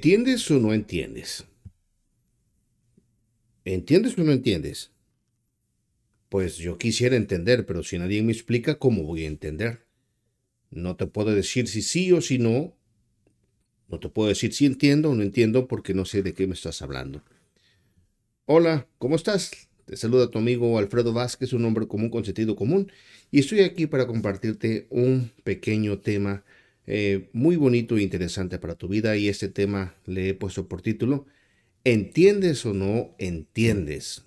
¿Entiendes o no entiendes? ¿Entiendes o no entiendes? Pues yo quisiera entender, pero si nadie me explica, ¿cómo voy a entender? No te puedo decir si sí o si no. No te puedo decir si entiendo o no entiendo porque no sé de qué me estás hablando. Hola, ¿cómo estás? Te saluda tu amigo Alfredo Vázquez, un hombre común con sentido común, y estoy aquí para compartirte un pequeño tema muy bonito e interesante para tu vida, y este tema le he puesto por título ¿Entiendes o no entiendes?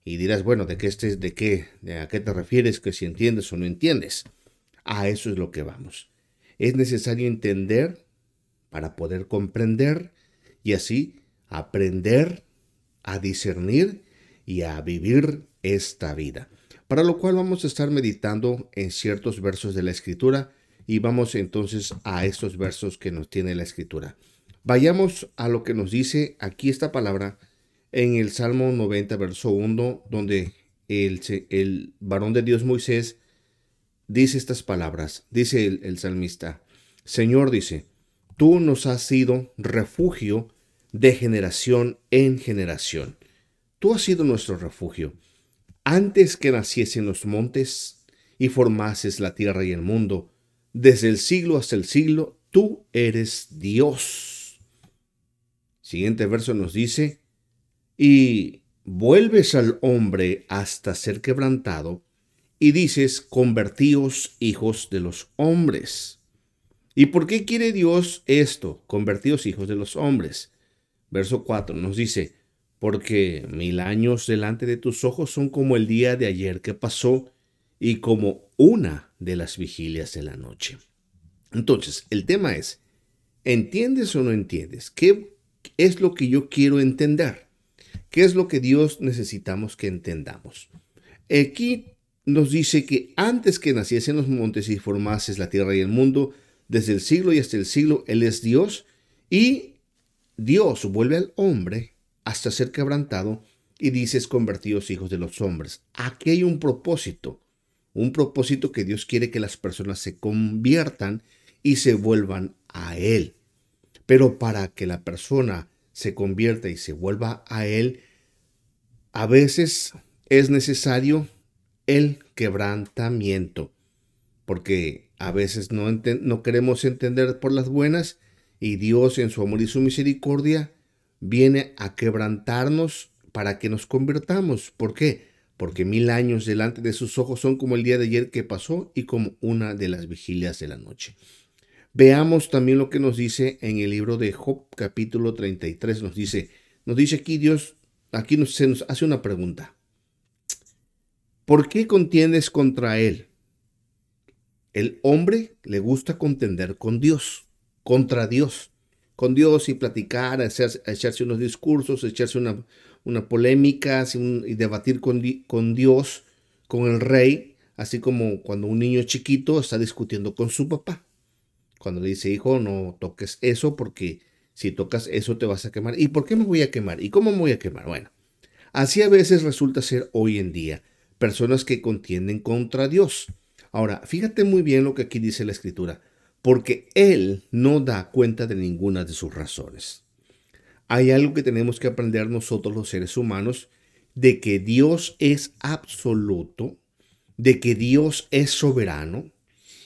Y dirás, bueno, ¿a qué te refieres que si entiendes o no entiendes? A eso es lo que vamos. Es necesario entender para poder comprender y así aprender a discernir y a vivir esta vida. Para lo cual vamos a estar meditando en ciertos versos de la Escritura y vamos entonces a estos versos que nos tiene la Escritura. Vayamos a lo que nos dice aquí esta palabra en el Salmo 90, verso 1, donde el varón de Dios Moisés dice estas palabras. Dice el salmista, Señor, dice, tú nos has sido refugio de generación en generación. Tú has sido nuestro refugio. Antes que naciesen los montes y formases la tierra y el mundo, desde el siglo hasta el siglo, tú eres Dios. Siguiente verso nos dice, y vuelves al hombre hasta ser quebrantado, y dices, convertíos hijos de los hombres. ¿Y por qué quiere Dios esto? Convertíos hijos de los hombres. Verso 4 nos dice, porque 1000 años delante de tus ojos son como el día de ayer que pasó y como una de las vigilias de la noche. Entonces, el tema es, ¿entiendes o no entiendes? ¿Qué es lo que yo quiero entender? ¿Qué es lo que Dios necesitamos que entendamos? Aquí nos dice que antes que naciesen los montes y formases la tierra y el mundo, desde el siglo y hasta el siglo, Él es Dios y Dios vuelve al hombre hasta ser quebrantado y dices convertidos hijos de los hombres. Aquí hay un propósito que Dios quiere que las personas se conviertan y se vuelvan a Él. Pero para que la persona se convierta y se vuelva a Él, a veces es necesario el quebrantamiento, porque a veces no queremos entender por las buenas y Dios en su amor y su misericordia viene a quebrantarnos para que nos convirtamos. ¿Por qué? Porque 1000 años delante de sus ojos son como el día de ayer que pasó y como una de las vigilias de la noche. Veamos también lo que nos dice en el libro de Job, capítulo 33. Nos dice aquí Dios, se nos hace una pregunta. ¿Por qué contiendes contra él? El hombre le gusta contender con Dios, contra Dios, con Dios y platicar, echarse unos discursos, echarse una polémica y debatir con Dios, con el rey, así como cuando un niño chiquito está discutiendo con su papá. Cuando le dice, hijo, no toques eso porque si tocas eso te vas a quemar. ¿Y por qué me voy a quemar? ¿Y cómo me voy a quemar? Bueno, así a veces resulta ser hoy en día personas que contienden contra Dios. Ahora, fíjate muy bien lo que aquí dice la Escritura, porque Él no da cuenta de ninguna de sus razones. Hay algo que tenemos que aprender nosotros los seres humanos, de que Dios es absoluto, de que Dios es soberano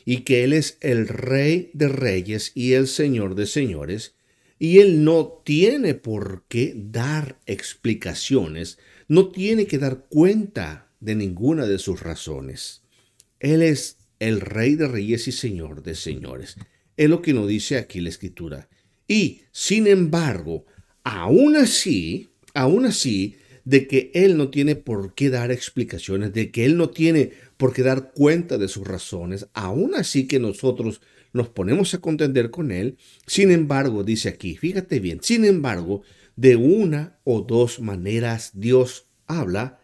y que Él es el Rey de reyes y el Señor de señores, y Él no tiene por qué dar explicaciones, no tiene que dar cuenta de ninguna de sus razones. Él es el Rey de reyes y Señor de señores. Es lo que nos dice aquí la Escritura. Y, sin embargo, aún así, de que Él no tiene por qué dar explicaciones, de que Él no tiene por qué dar cuenta de sus razones, aún así que nosotros nos ponemos a contender con Él, sin embargo, dice aquí, fíjate bien, sin embargo, de una o dos maneras Dios habla,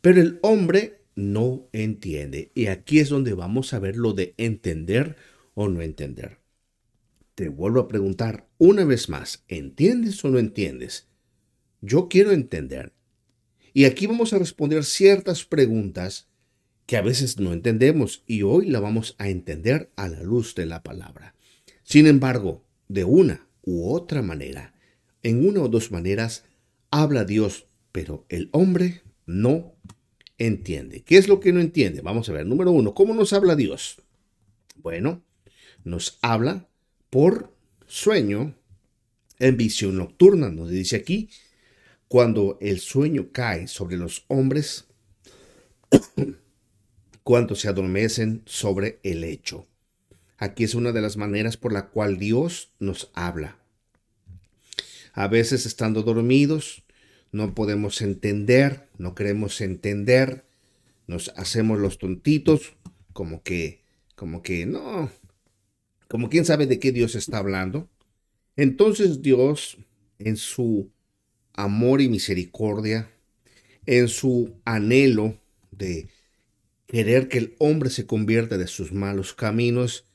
pero el hombre no entiende. Y aquí es donde vamos a ver lo de entender o no entender. Te vuelvo a preguntar una vez más, ¿entiendes o no entiendes? Yo quiero entender. Y aquí vamos a responder ciertas preguntas que a veces no entendemos y hoy la vamos a entender a la luz de la palabra. Sin embargo, de una u otra manera. En una o dos maneras habla Dios, pero el hombre no entiende. ¿Qué es lo que no entiende? Vamos a ver. Número uno, ¿cómo nos habla Dios? Bueno, nos habla por sueño en visión nocturna. Nos dice aquí, cuando el sueño cae sobre los hombres, cuando se adormecen sobre el lecho. Aquí es una de las maneras por la cual Dios nos habla. A veces estando dormidos, no podemos entender, no queremos entender, nos hacemos los tontitos, como que no, como quién sabe de qué Dios está hablando. Entonces Dios, en su amor y misericordia, en su anhelo de querer que el hombre se convierta de sus malos caminos,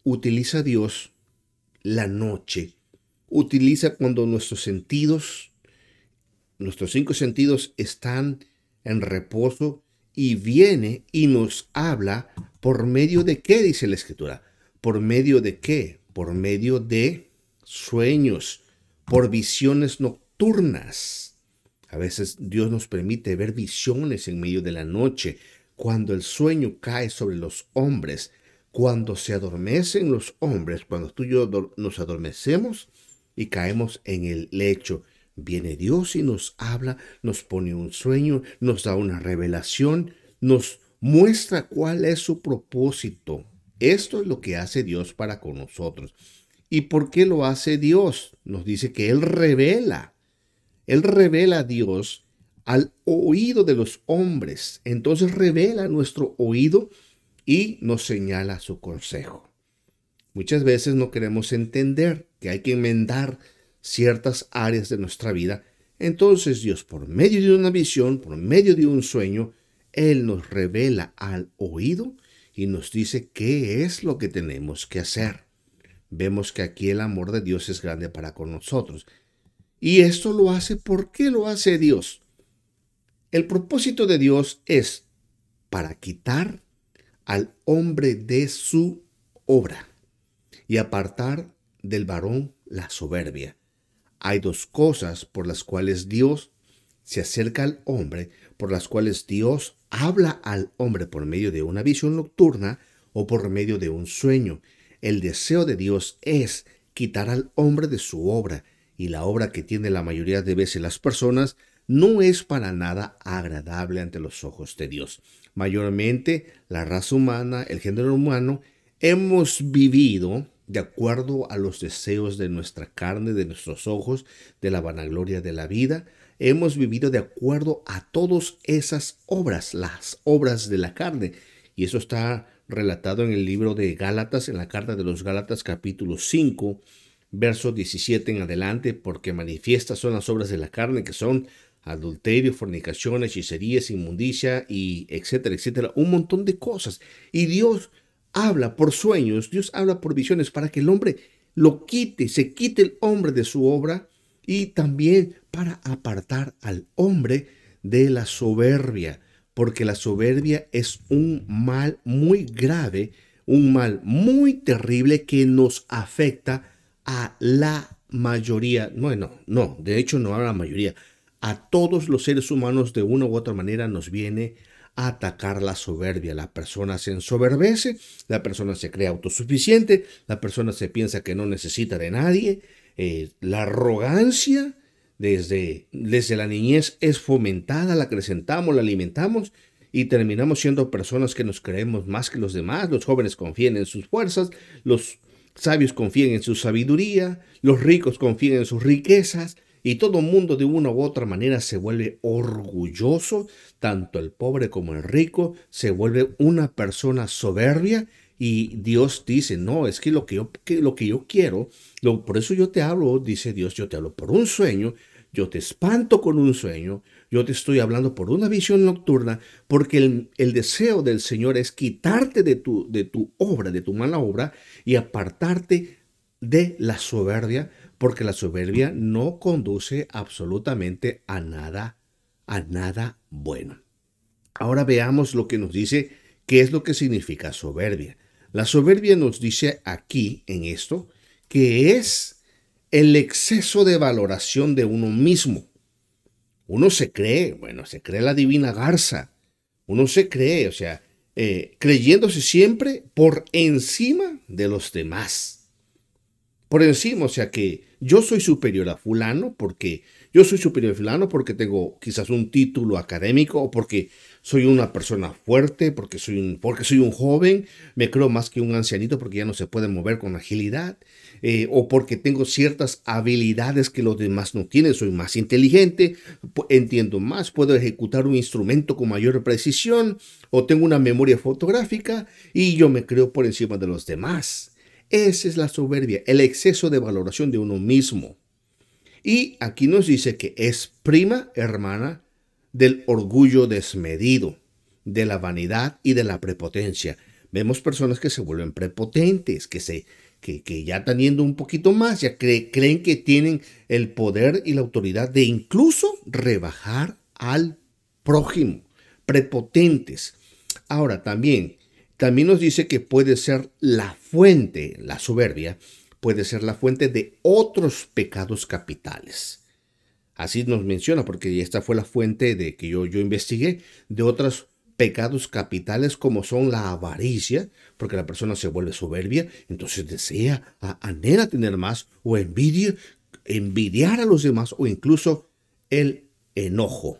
utiliza Dios la noche, utiliza cuando nuestros cinco sentidos están en reposo, y viene y nos habla por medio de qué, dice la Escritura. ¿Por medio de qué? Por medio de sueños, por visiones nocturnas. A veces Dios nos permite ver visiones en medio de la noche, cuando el sueño cae sobre los hombres, cuando se adormecen los hombres, cuando tú y yo nos adormecemos y caemos en el lecho. Viene Dios y nos habla, nos pone un sueño, nos da una revelación, nos muestra cuál es su propósito. Esto es lo que hace Dios para con nosotros. ¿Y por qué lo hace Dios? Nos dice que Él revela a Dios al oído de los hombres. Entonces revela nuestro oído y nos señala su consejo. Muchas veces no queremos entender que hay que enmendar ciertas áreas de nuestra vida. Entonces Dios, por medio de una visión, por medio de un sueño, Él nos revela al oído y nos dice qué es lo que tenemos que hacer. Vemos que aquí el amor de Dios es grande para con nosotros. Y esto lo hace, ¿por qué lo hace Dios? El propósito de Dios es para quitar al hombre de su obra y apartar del varón la soberbia. Hay dos cosas por las cuales Dios se acerca al hombre, por las cuales Dios habla al hombre por medio de una visión nocturna o por medio de un sueño. El deseo de Dios es quitar al hombre de su obra, y la obra que tiene la mayoría de veces las personas no es para nada agradable ante los ojos de Dios. Mayormente la raza humana, el género humano, hemos vivido de acuerdo a los deseos de nuestra carne, de nuestros ojos, de la vanagloria de la vida. Hemos vivido de acuerdo a todas esas obras, las obras de la carne. Y eso está relatado en el libro de Gálatas, en la carta de los Gálatas, capítulo 5, verso 17 en adelante, porque manifiestas son las obras de la carne, que son adulterio, fornicación, hechicerías, inmundicia, y etcétera, etcétera, un montón de cosas. Y Dios habla por sueños, Dios habla por visiones para que el hombre se quite el hombre de su obra, y también para apartar al hombre de la soberbia, porque la soberbia es un mal muy grave, un mal muy terrible que nos afecta a la mayoría, de hecho no a la mayoría, a todos los seres humanos. De una u otra manera nos viene a atacar la soberbia. La persona se ensoberbece, la persona se cree autosuficiente, la persona se piensa que no necesita de nadie. La arrogancia desde la niñez es fomentada, la acrecentamos, la alimentamos y terminamos siendo personas que nos creemos más que los demás. Los jóvenes confían en sus fuerzas, los sabios confían en su sabiduría, los ricos confían en sus riquezas, y todo mundo de una u otra manera se vuelve orgulloso. Tanto el pobre como el rico se vuelve una persona soberbia, y Dios dice, no, es que lo que yo quiero, por eso yo te hablo, dice Dios, yo te hablo por un sueño, yo te espanto con un sueño, yo te estoy hablando por una visión nocturna, porque el deseo del Señor es quitarte de tu obra, de tu mala obra, y apartarte de la soberbia, porque la soberbia no conduce absolutamente a nada bueno. Ahora veamos lo que nos dice, qué es lo que significa soberbia. La soberbia nos dice aquí, en esto, que es el exceso de valoración de uno mismo. Uno se cree, bueno, se cree la divina garza. Uno se cree, o sea, creyéndose siempre por encima de los demás. Por encima, o sea que yo soy superior a fulano porque tengo quizás un título académico o porque soy una persona fuerte, porque soy un joven, me creo más que un ancianito porque ya no se puede mover con agilidad, o porque tengo ciertas habilidades que los demás no tienen, soy más inteligente, entiendo más, puedo ejecutar un instrumento con mayor precisión, o tengo una memoria fotográfica y yo me creo por encima de los demás. Esa es la soberbia, el exceso de valoración de uno mismo. Y aquí nos dice que es prima hermana del orgullo desmedido, de la vanidad y de la prepotencia. Vemos personas que se vuelven prepotentes, que ya teniendo un poquito más, ya creen que tienen el poder y la autoridad de incluso rebajar al prójimo. Prepotentes. Ahora también nos dice que puede ser la fuente, la soberbia, puede ser la fuente de otros pecados capitales. Así nos menciona, porque esta fue la fuente de que yo investigué, de otros pecados capitales como son la avaricia, porque la persona se vuelve soberbia, entonces desea, anhela tener más, o envidiar a los demás, o incluso el enojo.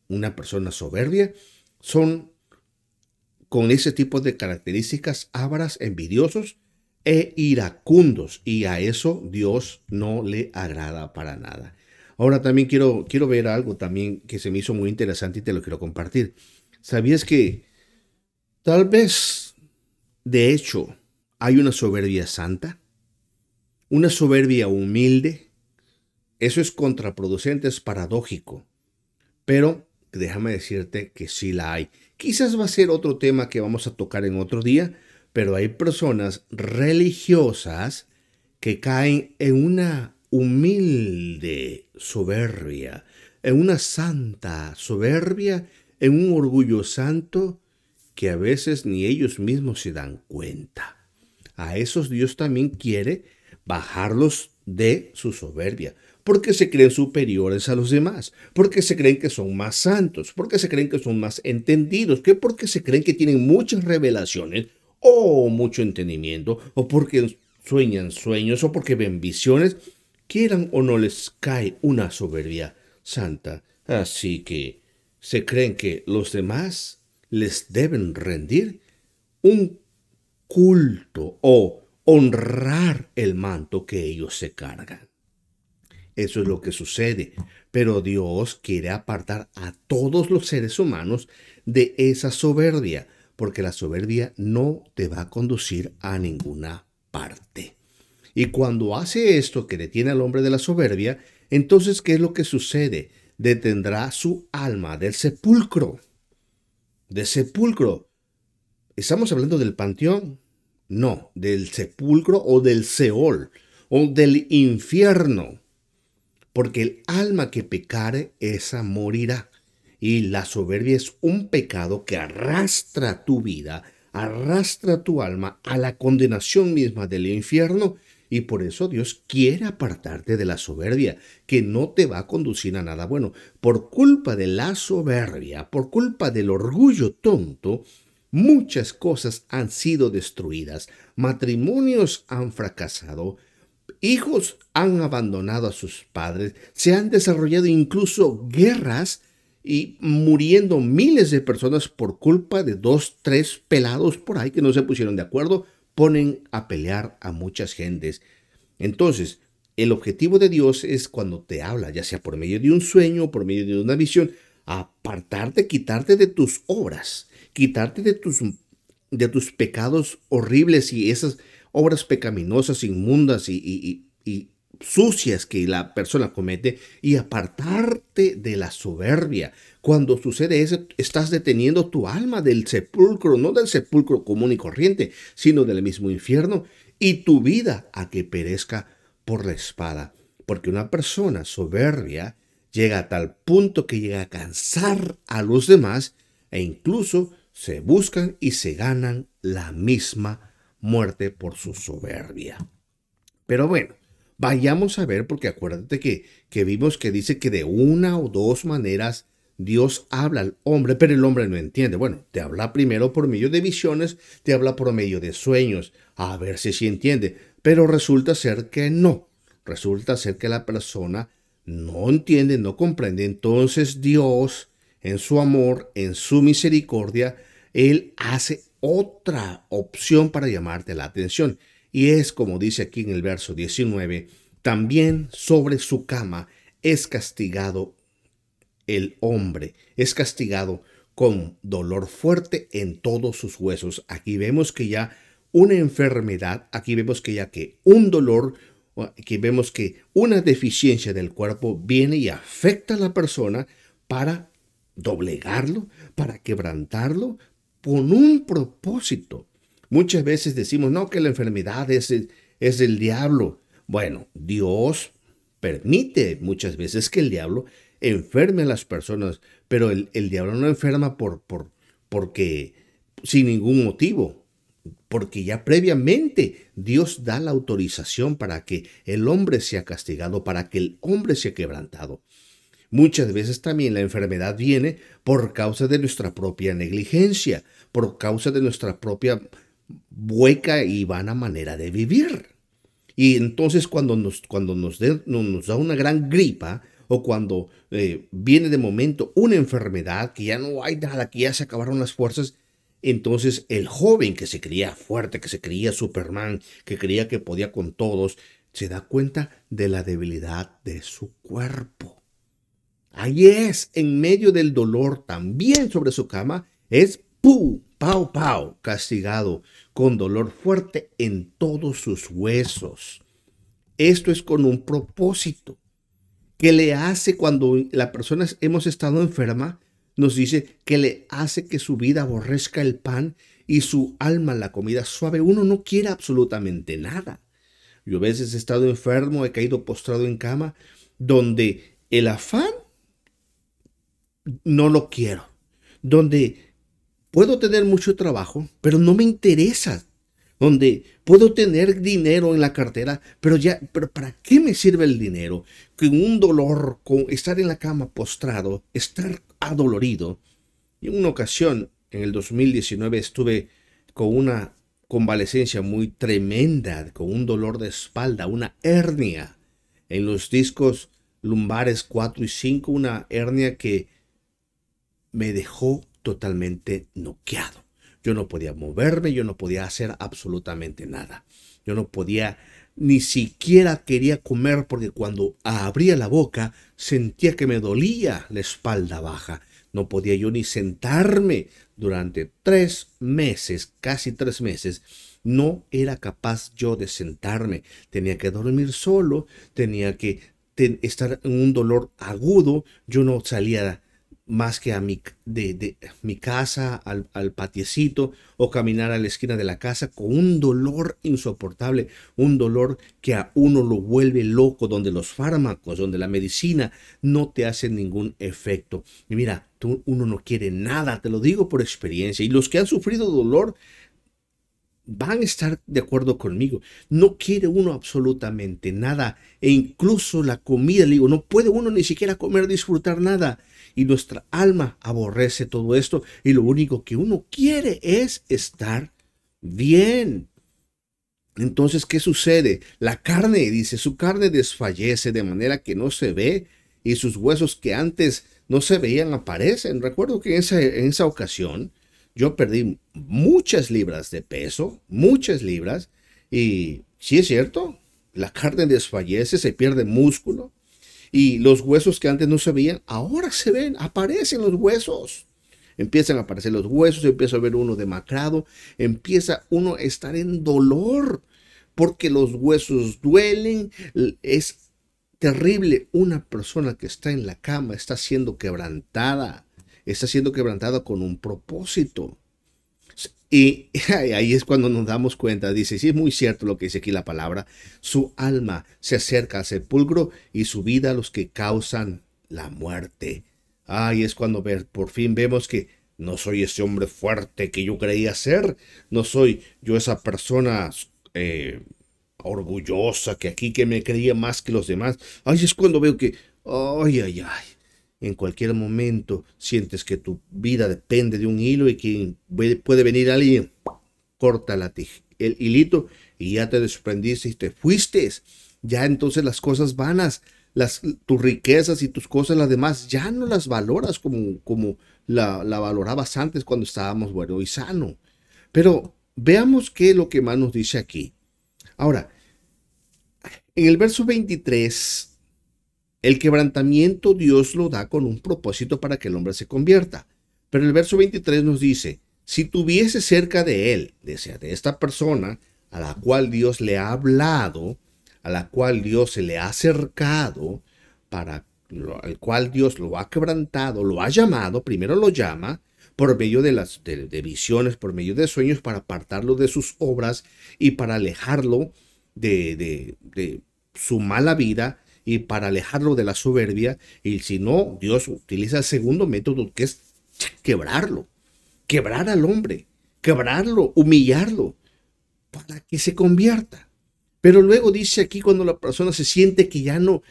Una persona soberbia son con ese tipo de características ávaras, envidiosos e iracundos, y a eso Dios no le agrada para nada. Ahora también quiero ver algo también que se me hizo muy interesante y te lo quiero compartir. ¿Sabías que tal vez, de hecho, hay una soberbia santa? Una soberbia humilde. Eso es contraproducente, es paradójico. Pero déjame decirte que sí la hay. Quizás va a ser otro tema que vamos a tocar en otro día, pero hay personas religiosas que caen en una humilde soberbia, en una santa soberbia, en un orgullo santo que a veces ni ellos mismos se dan cuenta. A esos Dios también quiere bajarlos de su soberbia, porque se creen superiores a los demás, porque se creen que son más santos, porque se creen que son más entendidos, que porque se creen que tienen muchas revelaciones o mucho entendimiento, o porque sueñan sueños, o porque ven visiones, quieran o no les cae una soberbia santa. Así que se creen que los demás les deben rendir un culto o honrar el manto que ellos se cargan. Eso es lo que sucede. Pero Dios quiere apartar a todos los seres humanos de esa soberbia, porque la soberbia no te va a conducir a ninguna parte. Y cuando hace esto que detiene al hombre de la soberbia, entonces, ¿qué es lo que sucede? Detendrá su alma del sepulcro. Del sepulcro. ¿Estamos hablando del panteón? No, del sepulcro o del Seol o del infierno. Porque el alma que pecare, esa morirá. Y la soberbia es un pecado que arrastra tu vida, arrastra tu alma a la condenación misma del infierno. Y por eso Dios quiere apartarte de la soberbia, que no te va a conducir a nada bueno. Por culpa de la soberbia, por culpa del orgullo tonto, muchas cosas han sido destruidas, matrimonios han fracasado, hijos han abandonado a sus padres, se han desarrollado incluso guerras y muriendo miles de personas por culpa de 2, 3 pelados por ahí que no se pusieron de acuerdo, ponen a pelear a muchas gentes. Entonces, el objetivo de Dios es cuando te habla, ya sea por medio de un sueño, por medio de una visión, apartarte, quitarte de tus obras, quitarte de tus pecados horribles y esas obras pecaminosas, inmundas y sucias que la persona comete, y apartarte de la soberbia. Cuando sucede eso, estás deteniendo tu alma del sepulcro, no del sepulcro común y corriente, sino del mismo infierno, y tu vida a que perezca por la espada. Porque una persona soberbia llega a tal punto que llega a cansar a los demás e incluso se buscan y se ganan la misma muerte por su soberbia. Pero bueno, vayamos a ver, porque acuérdate que vimos que dice que de una o dos maneras Dios habla al hombre, pero el hombre no entiende. Bueno, te habla primero por medio de visiones, te habla por medio de sueños, a ver si sí entiende. Pero resulta ser que no. Resulta ser que la persona no entiende, no comprende. Entonces Dios, en su amor, en su misericordia, Él hace otra opción para llamarte la atención. Y es como dice aquí en el verso 19, también sobre su cama es castigado el hombre, es castigado con dolor fuerte en todos sus huesos. Aquí vemos que ya una enfermedad, aquí vemos que ya que un dolor, aquí vemos que una deficiencia del cuerpo viene y afecta a la persona para doblegarlo, para quebrantarlo, con un propósito. Muchas veces decimos, no, que la enfermedad es del diablo. Bueno, Dios permite muchas veces que el diablo enferme a las personas, pero el diablo no enferma porque sin ningún motivo, porque ya previamente Dios da la autorización para que el hombre sea castigado, para que el hombre sea quebrantado. Muchas veces también la enfermedad viene por causa de nuestra propia negligencia, por causa de nuestra propia hueca y vana manera de vivir. Y entonces nos da una gran gripa o cuando viene de momento una enfermedad, que ya no hay nada, que ya se acabaron las fuerzas, entonces el joven que se creía fuerte, que se creía Superman, que creía que podía con todos, se da cuenta de la debilidad de su cuerpo. Ahí es, en medio del dolor, también sobre su cama, es pau, pau, castigado con dolor fuerte en todos sus huesos. Esto es con un propósito que le hace cuando la persona hemos estado enferma, nos dice que le hace que su vida aborrezca el pan y su alma la comida suave. Uno no quiere absolutamente nada. Yo a veces he estado enfermo, he caído postrado en cama, donde el afán no lo quiero, donde puedo tener mucho trabajo, pero no me interesa, donde puedo tener dinero en la cartera, pero ¿para qué me sirve el dinero? Con un dolor, con estar en la cama postrado, estar adolorido. Y en una ocasión, en el 2019, estuve con una convalecencia muy tremenda, con un dolor de espalda, una hernia en los discos lumbares 4 y 5, una hernia que me dejó totalmente noqueado. Yo no podía moverme, yo no podía hacer absolutamente nada. Yo no podía, ni siquiera quería comer porque cuando abría la boca sentía que me dolía la espalda baja. No podía yo ni sentarme durante 3 meses, casi 3 meses. No era capaz yo de sentarme. Tenía que dormir solo, tenía que estar en un dolor agudo. Yo no salía más que de mi casa al patiecito o caminar a la esquina de la casa con un dolor insoportable, un dolor que a uno lo vuelve loco, donde los fármacos, donde la medicina no te hacen ningún efecto. Y mira, uno no quiere nada, te lo digo por experiencia, y los que han sufrido dolor van a estar de acuerdo conmigo. No quiere uno absolutamente nada, e incluso la comida, le digo, no puede uno ni siquiera comer, disfrutar nada. Y nuestra alma aborrece todo esto y lo único que uno quiere es estar bien. Entonces, ¿qué sucede? La carne, dice, su carne desfallece de manera que no se ve y sus huesos que antes no se veían aparecen. Recuerdo que en esa ocasión yo perdí muchas libras de peso, muchas libras, y sí es cierto, la carne desfallece, se pierde músculo. Y los huesos que antes no se veían, ahora se ven, aparecen los huesos. Empiezan a aparecer los huesos, empieza a ver uno demacrado, empieza uno a estar en dolor, porque los huesos duelen. Es terrible. Una persona que está en la cama está siendo quebrantada con un propósito. Y ahí es cuando nos damos cuenta, dice, sí es muy cierto lo que dice aquí la palabra, su alma se acerca al sepulcro y su vida a los que causan la muerte. Ahí es cuando por fin vemos que no soy ese hombre fuerte que yo creía ser, no soy yo esa persona orgullosa, que aquí que me creía más que los demás. Ay, es cuando veo que, ay, ay, ay. En cualquier momento sientes que tu vida depende de un hilo y que puede venir alguien, corta el hilito y ya te desprendiste y te fuiste. Ya entonces las cosas vanas, tus riquezas y tus cosas, las demás, ya no las valoras como la valorabas antes cuando estábamos bueno y sano. Pero veamos qué es lo que más nos dice aquí. Ahora, en el verso 23, el quebrantamiento Dios lo da con un propósito para que el hombre se convierta. Pero el verso 23 nos dice, si tuviese cerca de él, de esta persona a la cual Dios le ha hablado, a la cual Dios se le ha acercado, al cual Dios lo ha quebrantado, lo ha llamado, primero lo llama, por medio de visiones, por medio de sueños, para apartarlo de sus obras y para alejarlo de su mala vida y para alejarlo de la soberbia. Y si no, Dios utiliza el segundo método, que es quebrarlo, quebrar al hombre, quebrarlo, humillarlo, para que se convierta. Pero luego dice aquí, cuando la persona se siente que ya no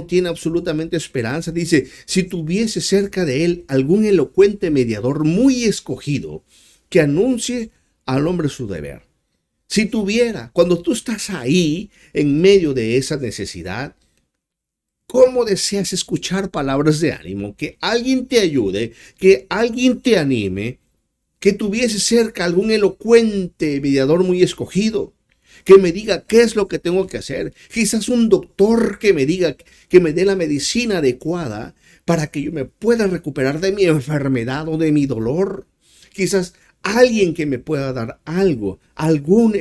tiene absolutamente esperanza, dice, si tuviese cerca de él algún elocuente mediador muy escogido que anuncie al hombre su deber. Si tuviera, cuando tú estás ahí en medio de esa necesidad, ¿cómo deseas escuchar palabras de ánimo? Que alguien te ayude, que alguien te anime, que tuviese cerca algún elocuente mediador muy escogido, que me diga qué es lo que tengo que hacer. Quizás un doctor que me diga, que me dé la medicina adecuada para que yo me pueda recuperar de mi enfermedad o de mi dolor. Quizás alguien que me pueda dar algo, algún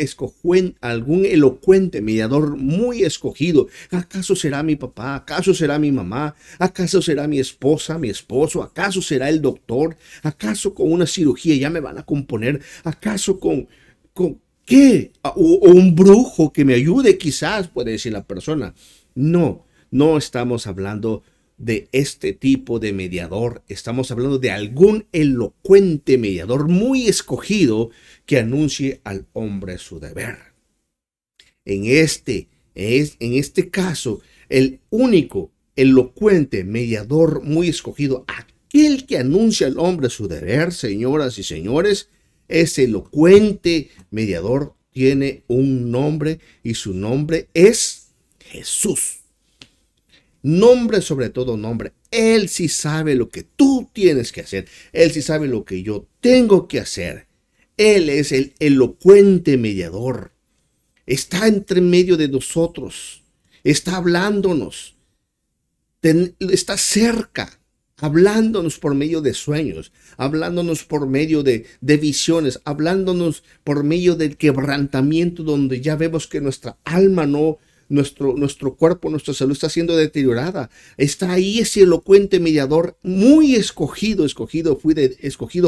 elocuente mediador muy escogido. ¿Acaso será mi papá? ¿Acaso será mi mamá? ¿Acaso será mi esposa, mi esposo? ¿Acaso será el doctor? ¿Acaso con una cirugía ya me van a componer? ¿Acaso con qué? O un brujo que me ayude, quizás, puede decir la persona. No estamos hablando de este tipo de mediador. Estamos hablando de algún elocuente mediador muy escogido que anuncie al hombre su deber. En este caso, el único elocuente mediador muy escogido, aquel que anuncia al hombre su deber, señoras y señores, ese elocuente mediador tiene un nombre y su nombre es Jesús. Nombre sobre todo nombre. Él sí sabe lo que tú tienes que hacer. Él sí sabe lo que yo tengo que hacer. Él es el elocuente mediador. Está entre medio de nosotros. Está hablándonos. Está cerca. Hablándonos por medio de sueños, hablándonos por medio de visiones, hablándonos por medio del quebrantamiento, donde ya vemos que nuestra alma nuestro cuerpo, nuestra salud está siendo deteriorada. Está ahí ese elocuente mediador muy escogido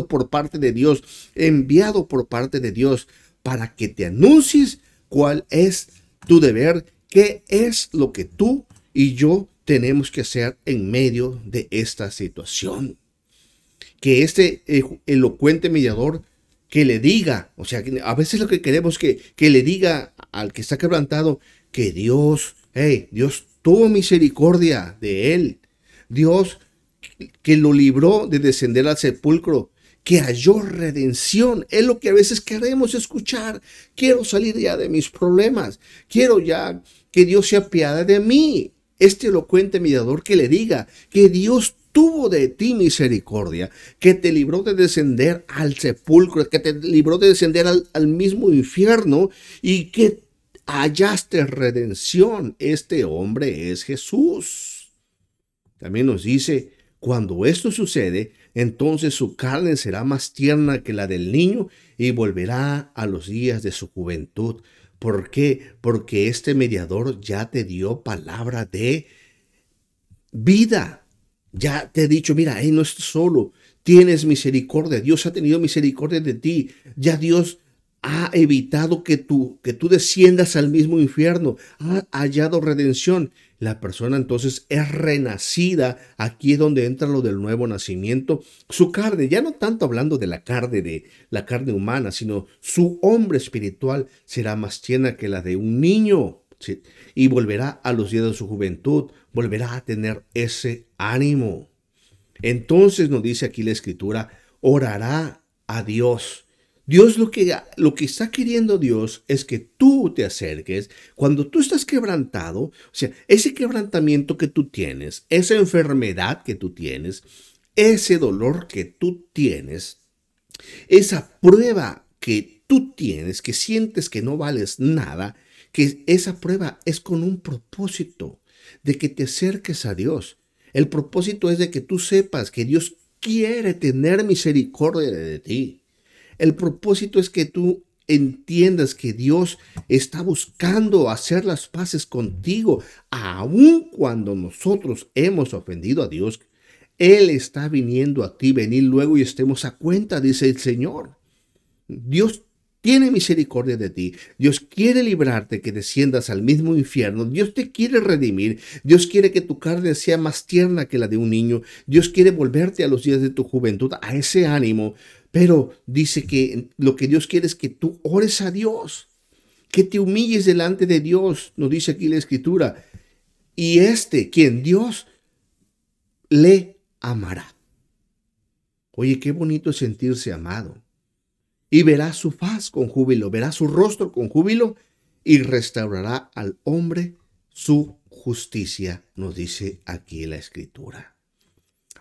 por parte de Dios, enviado por parte de Dios, para que te anuncies cuál es tu deber, qué es lo que tú y yo tenemos que hacer en medio de esta situación. Que este elocuente mediador que le diga, o sea, a veces lo que queremos que le diga al que está quebrantado, que Dios tuvo misericordia de él. Dios que lo libró de descender al sepulcro, que halló redención. Es lo que a veces queremos escuchar. Quiero salir ya de mis problemas. Quiero ya que Dios se apiade de mí. Este elocuente mediador que le diga que Dios tuvo de ti misericordia, que te libró de descender al sepulcro, que te libró de descender al mismo infierno y que hallaste redención. Este hombre es Jesús. También nos dice, cuando esto sucede, entonces su carne será más tierna que la del niño y volverá a los días de su juventud. ¿Por qué? Porque este mediador ya te dio palabra de vida. Ya te he dicho, mira, no estás solo, tienes misericordia. Dios ha tenido misericordia de ti. Ya Dios ha evitado que tú desciendas al mismo infierno. Ha hallado redención. La persona entonces es renacida. Aquí es donde entra lo del nuevo nacimiento. Su carne, ya no tanto hablando de la carne humana, sino su hombre espiritual será más tierna que la de un niño. ¿Sí? Y volverá a los días de su juventud, volverá a tener ese ánimo. Entonces nos dice aquí la escritura, orará a Dios. Dios lo que está queriendo Dios es que tú te acerques cuando tú estás quebrantado, o sea, ese quebrantamiento que tú tienes, esa enfermedad que tú tienes, ese dolor que tú tienes, esa prueba que tú tienes, que sientes que no vales nada, que esa prueba es con un propósito de que te acerques a Dios. El propósito es de que tú sepas que Dios quiere tener misericordia de ti. El propósito es que tú entiendas que Dios está buscando hacer las paces contigo, aun cuando nosotros hemos ofendido a Dios. Él está viniendo a ti, venir luego y estemos a cuenta, dice el Señor. Dios tiene misericordia de ti. Dios quiere librarte que desciendas al mismo infierno. Dios te quiere redimir. Dios quiere que tu carne sea más tierna que la de un niño. Dios quiere volverte a los días de tu juventud, a ese ánimo. Pero dice que lo que Dios quiere es que tú ores a Dios, que te humilles delante de Dios, nos dice aquí la Escritura. Y quien Dios le amará. Oye, qué bonito es sentirse amado. Y verá su faz con júbilo, verá su rostro con júbilo y restaurará al hombre su justicia, nos dice aquí la Escritura.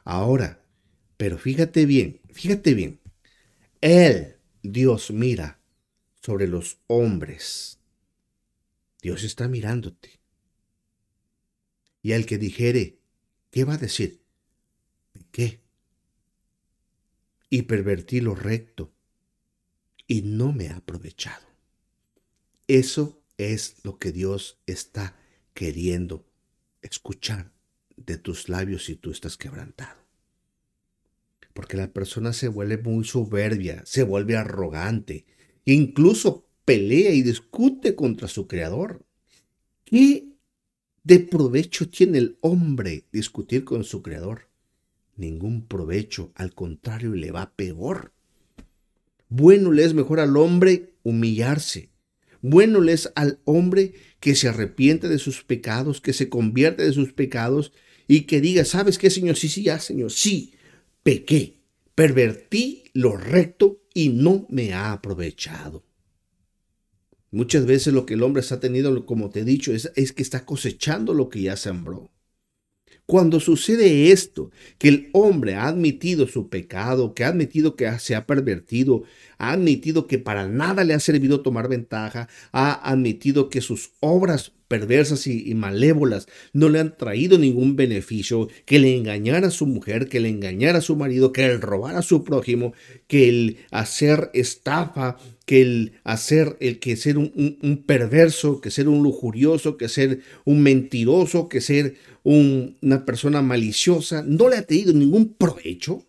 Ahora, pero fíjate bien, Dios mira sobre los hombres. Dios está mirándote. Y al que dijere, ¿qué va a decir? ¿Qué? Y pervertí lo recto y no me ha aprovechado. Eso es lo que Dios está queriendo escuchar de tus labios si tú estás quebrantado. Porque la persona se vuelve muy soberbia, se vuelve arrogante, e incluso pelea y discute contra su creador. ¿Qué de provecho tiene el hombre discutir con su creador? Ningún provecho, al contrario, le va peor. Bueno le es mejor al hombre humillarse. Bueno le es al hombre que se arrepiente de sus pecados, que se convierte de sus pecados y que diga, ¿sabes qué, Señor? Sí, ya, Señor, sí, pequé, pervertí lo recto y no me ha aprovechado. Muchas veces lo que el hombre está teniendo, como te he dicho, es que está cosechando lo que ya sembró. Cuando sucede esto, que el hombre ha admitido su pecado, que ha admitido que se ha pervertido, ha admitido que para nada le ha servido tomar ventaja, ha admitido que sus obras perversas y malévolas no le han traído ningún beneficio, que le engañara a su mujer, que le engañara a su marido, que el robar a su prójimo, que el hacer estafa, que el ser un perverso, que ser un lujurioso, que ser un mentiroso, que ser una persona maliciosa, no le ha tenido ningún provecho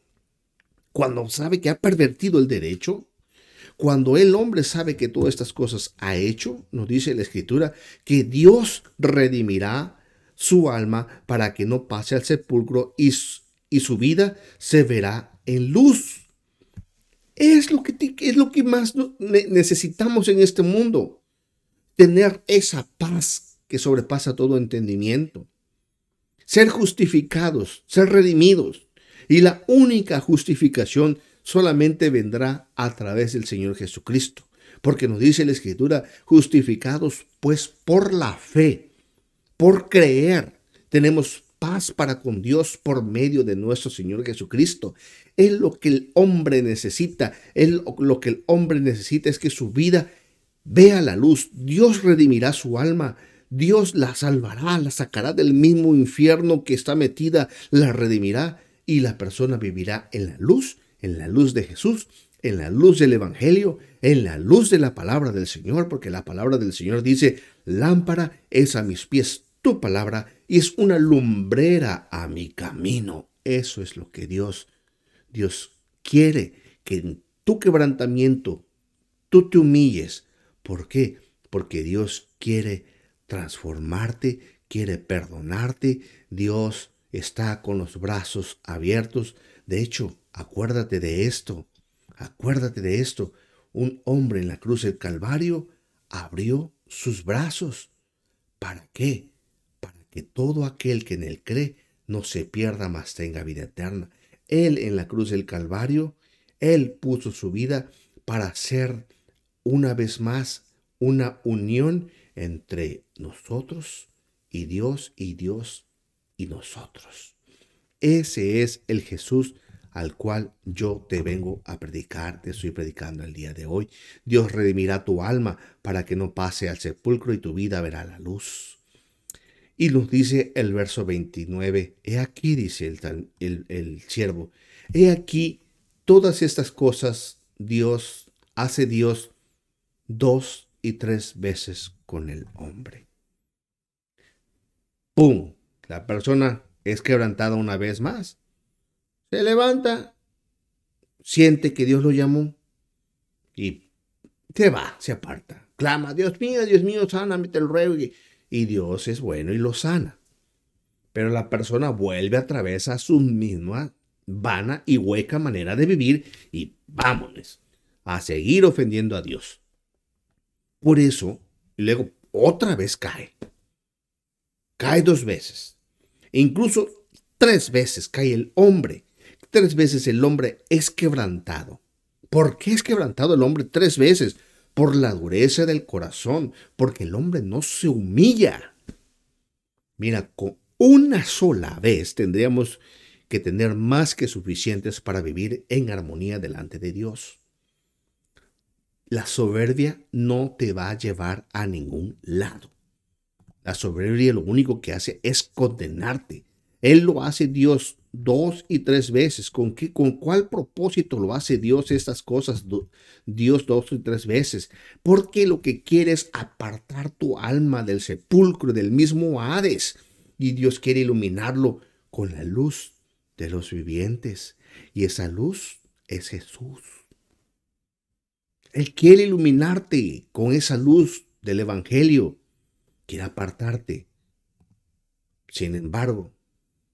cuando sabe que ha pervertido el derecho. Cuando el hombre sabe que todas estas cosas ha hecho, nos dice la Escritura, que Dios redimirá su alma para que no pase al sepulcro y su vida se verá en luz. Es lo que más necesitamos en este mundo, tener esa paz que sobrepasa todo entendimiento, ser justificados, ser redimidos. Y la única justificación solamente vendrá a través del Señor Jesucristo. Porque nos dice la Escritura, justificados pues por la fe, por creer, tenemos paz para con Dios por medio de nuestro Señor Jesucristo. Es lo que el hombre necesita. Lo que el hombre necesita es que su vida vea la luz. Dios redimirá su alma. Dios la salvará, la sacará del mismo infierno que está metida, la redimirá y la persona vivirá en la luz de Jesús, en la luz del Evangelio, en la luz de la palabra del Señor, porque la palabra del Señor dice, lámpara es a mis pies tu palabra y es una lumbrera a mi camino. Eso es lo que Dios quiere, que en tu quebrantamiento tú te humilles. ¿Por qué? Porque Dios quiere transformarte, quiere perdonarte. Dios está con los brazos abiertos. De hecho, acuérdate de esto. Acuérdate de esto. Un hombre en la cruz del Calvario abrió sus brazos. ¿Para qué? Para que todo aquel que en él cree no se pierda, mas tenga vida eterna. Él en la cruz del Calvario, él puso su vida para hacer una vez más una unión entre nosotros y Dios y nosotros. Ese es el Jesús al cual yo te vengo a predicar, te estoy predicando el día de hoy. Dios redimirá tu alma para que no pase al sepulcro y tu vida verá la luz. Y nos dice el verso 29, he aquí, dice el siervo, he aquí todas estas cosas hace Dios 2 y 3 veces con el hombre. ¡Pum! La persona es quebrantada una vez más. Se levanta, siente que Dios lo llamó y se va, se aparta. Clama, Dios mío, sáname, te lo ruego. Y Dios es bueno y lo sana. Pero la persona vuelve a través a su misma vana y hueca manera de vivir y vámonos a seguir ofendiendo a Dios. Por eso, luego otra vez cae. Cae 2 veces. E incluso 3 veces cae el hombre. 3 veces el hombre es quebrantado. ¿Por qué es quebrantado el hombre 3 veces? Por la dureza del corazón, porque el hombre no se humilla. Mira, con una sola vez tendríamos que tener más que suficientes para vivir en armonía delante de Dios. La soberbia no te va a llevar a ningún lado. La soberbia lo único que hace es condenarte. Él lo hace Dios 2 y 3 veces. ¿Con cuál propósito lo hace Dios estas cosas? Dios 2 y 3 veces. Porque lo que quiere es apartar tu alma del sepulcro, del mismo Hades. Y Dios quiere iluminarlo con la luz de los vivientes. Y esa luz es Jesús. Él quiere iluminarte con esa luz del Evangelio. Quiere apartarte. Sin embargo,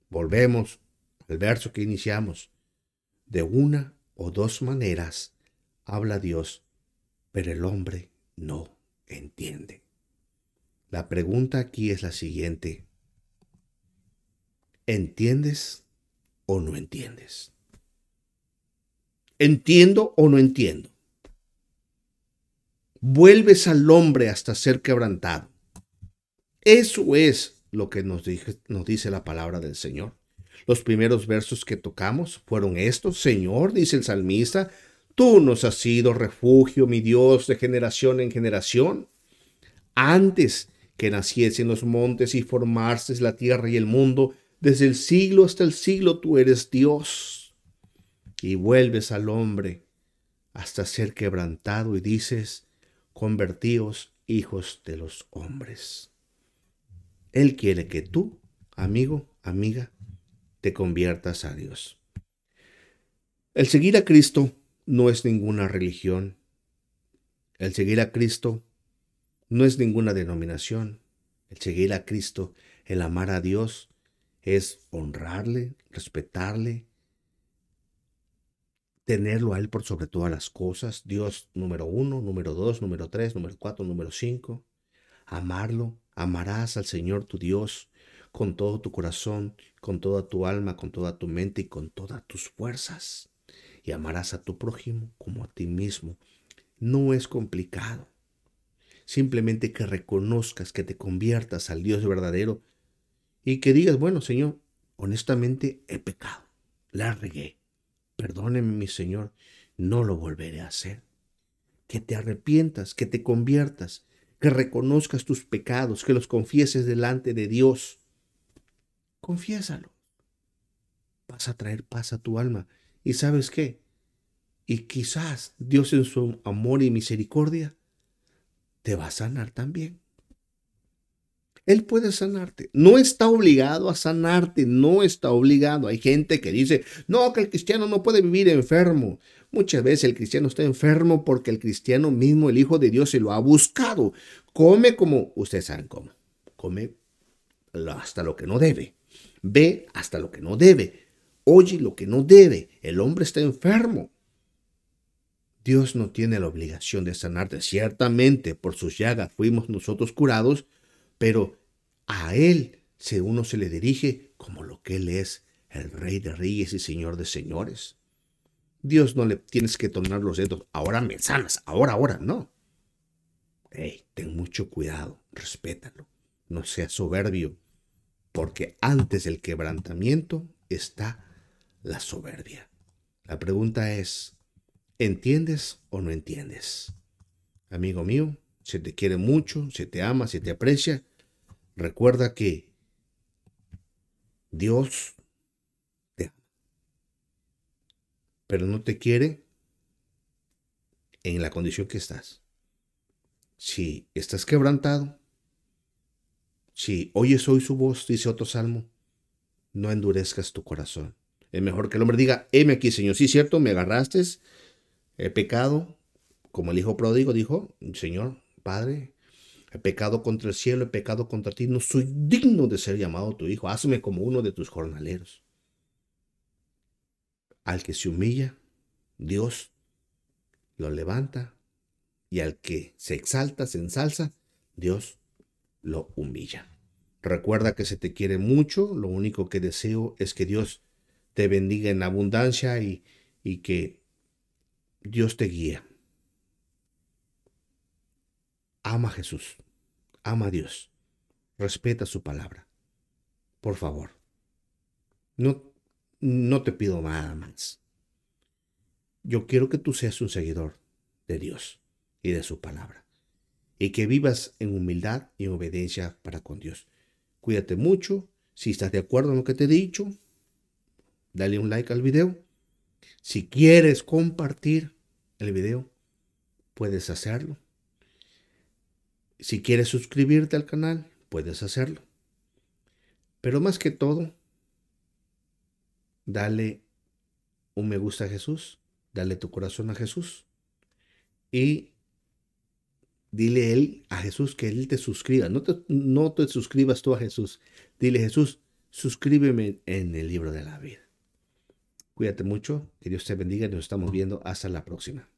volvemos al verso que iniciamos. De una o 2 maneras habla Dios, pero el hombre no entiende. La pregunta aquí es la siguiente. ¿Entiendes o no entiendes? ¿Entiendo o no entiendo? Vuelves al hombre hasta ser quebrantado. Eso es lo que nos dice la palabra del Señor. Los primeros versos que tocamos fueron estos. Señor, dice el salmista, tú nos has sido refugio, mi Dios, de generación en generación. Antes que naciesen los montes y formases la tierra y el mundo, desde el siglo hasta el siglo tú eres Dios. Y vuelves al hombre hasta ser quebrantado y dices, convertíos hijos de los hombres. Él quiere que tú, amigo, amiga, te conviertas a Dios. El seguir a Cristo no es ninguna religión. El seguir a Cristo no es ninguna denominación. El seguir a Cristo, el amar a Dios, es honrarle, respetarle, tenerlo a Él por sobre todas las cosas. Dios número 1, número 2, número 3, número 4, número 5. Amarlo. Amarás al Señor tu Dios con todo tu corazón, con toda tu alma, con toda tu mente y con todas tus fuerzas. Y amarás a tu prójimo como a ti mismo. No es complicado. Simplemente que reconozcas, que te conviertas al Dios verdadero y que digas, bueno, Señor, honestamente he pecado, la regué. Perdóneme, mi Señor, no lo volveré a hacer. Que te arrepientas, que te conviertas, que reconozcas tus pecados, que los confieses delante de Dios. Confiésalo. Vas a traer paz a tu alma. ¿Y sabes qué? Y quizás Dios en su amor y misericordia te va a sanar también. Él puede sanarte. No está obligado a sanarte, no está obligado. Hay gente que dice, no, que el cristiano no puede vivir enfermo. Muchas veces el cristiano está enfermo porque el cristiano mismo, el Hijo de Dios, se lo ha buscado. Come como, ustedes saben cómo. Come hasta lo que no debe. Ve hasta lo que no debe. Oye lo que no debe. El hombre está enfermo. Dios no tiene la obligación de sanarte. Ciertamente, por sus llagas fuimos nosotros curados, pero a Él uno se le dirige como lo que Él es, el Rey de Reyes y Señor de Señores. Dios no le tienes que tornar los dedos. Ahora me sanas, ahora, no. Hey, ten mucho cuidado, respétalo. No seas soberbio, porque antes del quebrantamiento está la soberbia. La pregunta es, ¿entiendes o no entiendes? Amigo mío, se te quiere mucho, se te ama, se te aprecia. Recuerda que Dios te ama, pero no te quiere en la condición que estás. Si estás quebrantado, si oyes hoy su voz, dice otro salmo, no endurezcas tu corazón. Es mejor que el hombre diga, heme aquí, Señor. Sí, cierto, me agarraste, he pecado, como el hijo pródigo dijo, Señor, Padre, he pecado contra el cielo, he pecado contra ti, no soy digno de ser llamado tu hijo, hazme como uno de tus jornaleros. Al que se humilla, Dios lo levanta, y al que se exalta, se ensalza, Dios lo humilla. Recuerda que se te quiere mucho, lo único que deseo es que Dios te bendiga en abundancia y que Dios te guíe. Ama a Jesús, ama a Dios, respeta su palabra. Por favor, no te pido nada más. Yo quiero que tú seas un seguidor de Dios y de su palabra, y que vivas en humildad y en obediencia para con Dios. Cuídate mucho. Si estás de acuerdo en lo que te he dicho, dale un like al video. Si quieres compartir el video, puedes hacerlo. Si quieres suscribirte al canal, puedes hacerlo. Pero más que todo, dale un me gusta a Jesús, dale tu corazón a Jesús y dile a Jesús que Él te suscriba. No te suscribas tú a Jesús. Dile, Jesús, suscríbeme en el libro de la vida. Cuídate mucho, que Dios te bendiga y nos estamos viendo hasta la próxima.